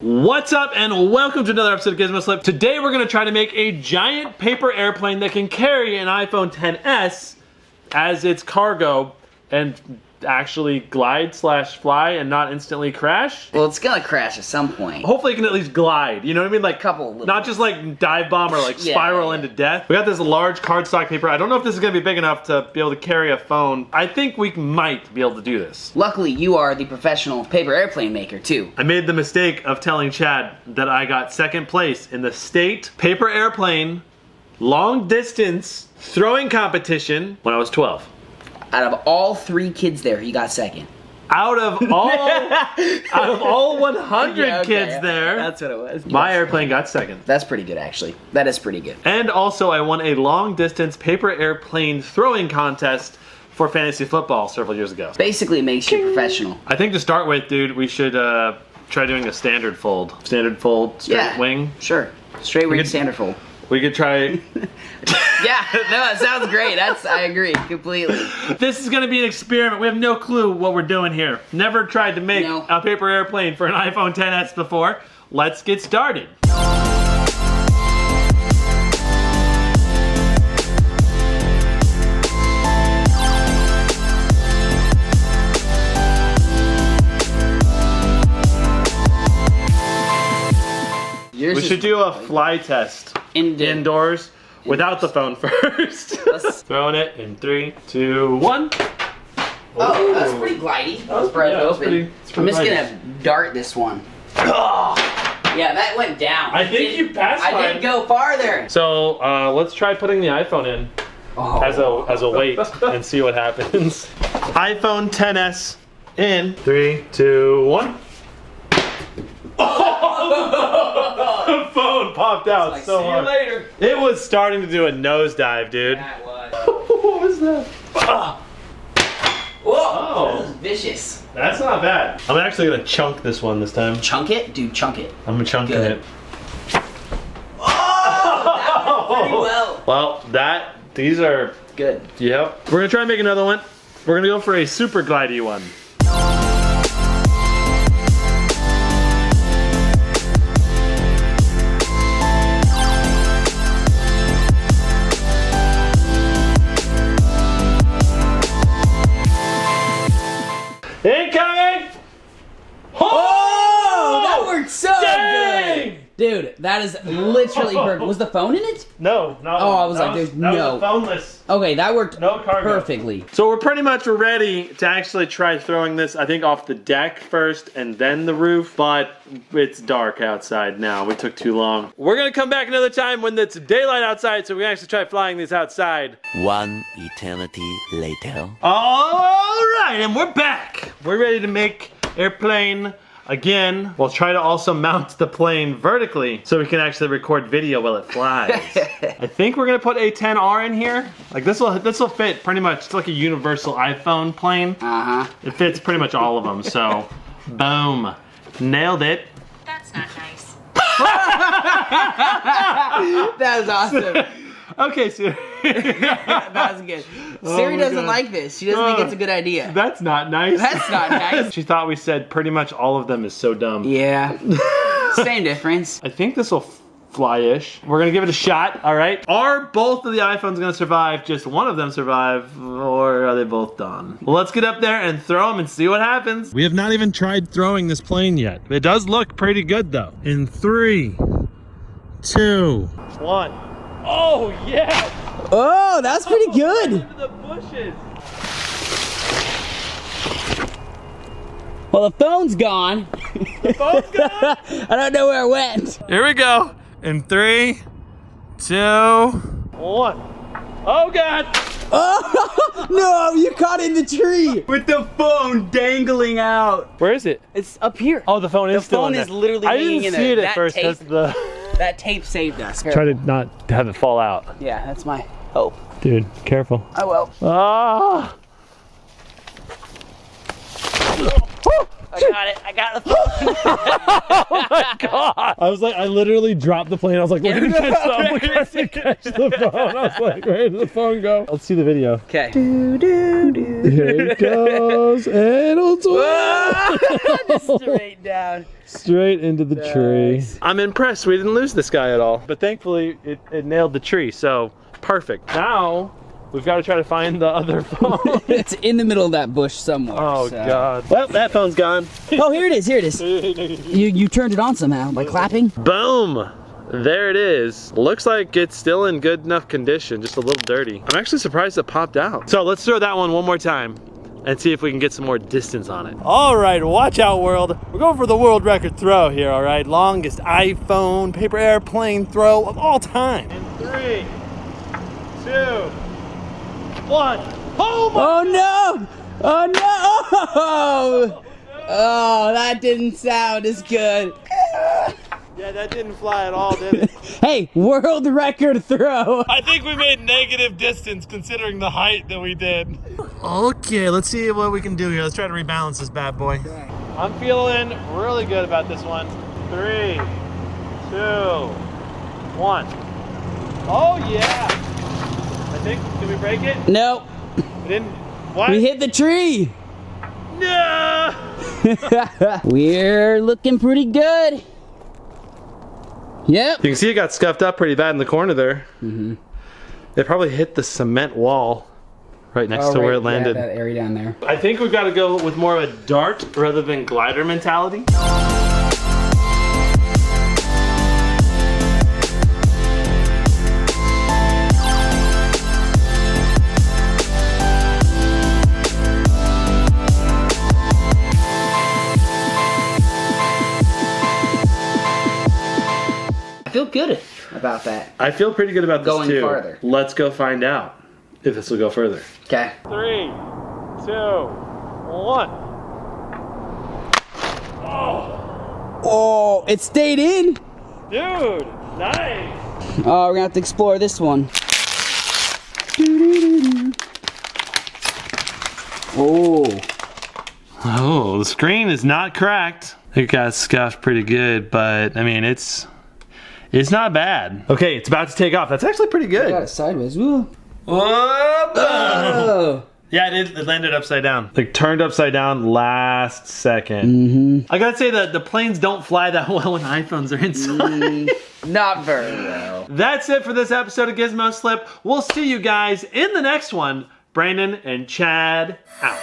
What's up and welcome to another episode of GizmoSlip. Today we're going to try to make a giant paper airplane that can carry an iPhone XS as its cargo and actually glide slash fly and not instantly crash. Well, it's gonna crash at some point. Hopefully it can at least glide, you know what I mean? Like not just like dive bomb or like spiral into death. We got this large cardstock paper. I don't know if this is gonna be big enough to be able to carry a phone. I think we might be able to do this. Luckily, you are the professional paper airplane maker too. I made the mistake of telling Chad that I got second place in the state paper airplane long distance throwing competition when I was 12. Out of all 3 kids there, you got second. Out of all 100 kids there, that's what it was. My airplane got second. That's pretty good, actually. That is pretty good. And also, I won a long distance paper airplane throwing contest for fantasy football several years ago. Basically, it makes you professional. I think to start with, dude, we should try doing a standard fold. Standard fold, straight wing. Sure. Straight wing, standard fold. We could try. Yeah, no, it sounds great. I agree completely. This is gonna be an experiment. We have no clue what we're doing here. Never tried to make a paper airplane for an iPhone XS before. Let's get started. We should do a fly test indoors without the phone first. Throwing it in 3, 2, 1. Oh, that's pretty glidey. That was pretty I'm just gonna dart this one. Oh, yeah, that went down. I think you passed mine. I didn't go farther. So let's try putting the iPhone in as a weight and see what happens. iPhone XS in 3, 2, 1. The phone popped out like, so hard. See you later. It was starting to do a nosedive, dude. Yeah, it was. What was that? Whoa! Oh. That was vicious. That's not bad. I'm actually gonna chunk this one this time. Chunk it? Dude, chunk it. I'm chunking it. Oh! That went pretty well. Well, these are good. Yep. We're gonna try and make another one. We're gonna go for a super glidey one. Incoming! Oh! That worked so Dang! good! Dude, that is literally perfect. Was the phone in it? No. Oh, I was like, there's no. That was phoneless. Okay, that worked cargo. perfectly. So we're pretty much ready to actually try throwing this, I think, off the deck first and then the roof, but it's dark outside now. We took too long. We're gonna come back another time when it's daylight outside so we can actually try flying these outside. 1 eternity later. All right, and we're back. We're ready to make airplane again. We'll try to also mount the plane vertically so we can actually record video while it flies. I think we're gonna put a 10R in here. Like this will fit pretty much. It's like a universal iPhone plane. It fits pretty much all of them. So, boom, nailed it. That's not nice. That was awesome. Okay, Siri. That was good. Siri doesn't like this. She doesn't think it's a good idea. That's not nice. That's not nice. She thought we said pretty much all of them is so dumb. Yeah. Same difference. I think this will fly-ish. We're gonna give it a shot, all right? Are both of the iPhones gonna survive, just one of them survive, or are they both done? Well, let's get up there and throw them and see what happens. We have not even tried throwing this plane yet. It does look pretty good though. In 3, 2, 1. Oh, yeah! Oh, that's pretty good. Into the bushes. Well, the phone's gone. The phone's gone? I don't know where it went. Here we go. In 3, 2, 1. Oh, God! Oh, no, you caught in the tree. With the phone dangling out. Where is it? It's up here. Oh, the phone is still in there. The phone is literally hanging in there. I didn't see it at first because the... That tape saved us. Try to not have it fall out. Yeah, that's my hope. Dude, careful. I will. Ah! I got it. I got the phone. Oh my God. I was like, I literally dropped the plane. I was like, we're gonna catch the phone. I was like, where did the phone go? Let's see the video. Okay. Here it goes. And Just straight down. Straight into the tree. I'm impressed we didn't lose this guy at all. But thankfully, it nailed the tree, so perfect. Now, we've got to try to find the other phone. It's in the middle of that bush somewhere. Oh, God. Well, that phone's gone. Oh, here it is, here it is. You turned it on somehow by clapping. Boom. There it is. Looks like it's still in good enough condition, just a little dirty. I'm actually surprised it popped out. So let's throw that one more time and see if we can get some more distance on it. All right, watch out, world. We're going for the world record throw here, all right? Longest iPhone paper airplane throw of all time. In 3, 2, 1. Oh, my Oh no! Oh no! Oh, that didn't sound as good. Yeah, that didn't fly at all, did it? Hey, world record throw. I think we made negative distance considering the height that we did. Okay, let's see what we can do here. Let's try to rebalance this bad boy. I'm feeling really good about this one. 3, 2, 1. Oh yeah! I think, did we break it? Nope. We didn't, what? We hit the tree. No! We're looking pretty good. Yep. You can see it got scuffed up pretty bad in the corner there. Mm-hmm. It probably hit the cement wall right next to where it landed. Yeah, that area down there. I think we've got to go with more of a dart rather than glider mentality. I feel good about that. I feel pretty good about this Going too. farther. Let's go find out if this will go further. Okay. 3, 2, 1. Oh, Oh, it stayed in. dude, nice. Oh, we're gonna have to explore this one. Oh. Oh, the screen is not cracked. It got scuffed pretty good, but I mean, it's not bad. Okay, it's about to take off. That's actually pretty good. I got it sideways. Ooh. Whoa! Oh. Yeah, it landed upside down. Like turned upside down last second. I gotta say that the planes don't fly that well when iPhones are inside. Not very well. That's it for this episode of GizmoSlip. We'll see you guys in the next one. Brandon and Chad out.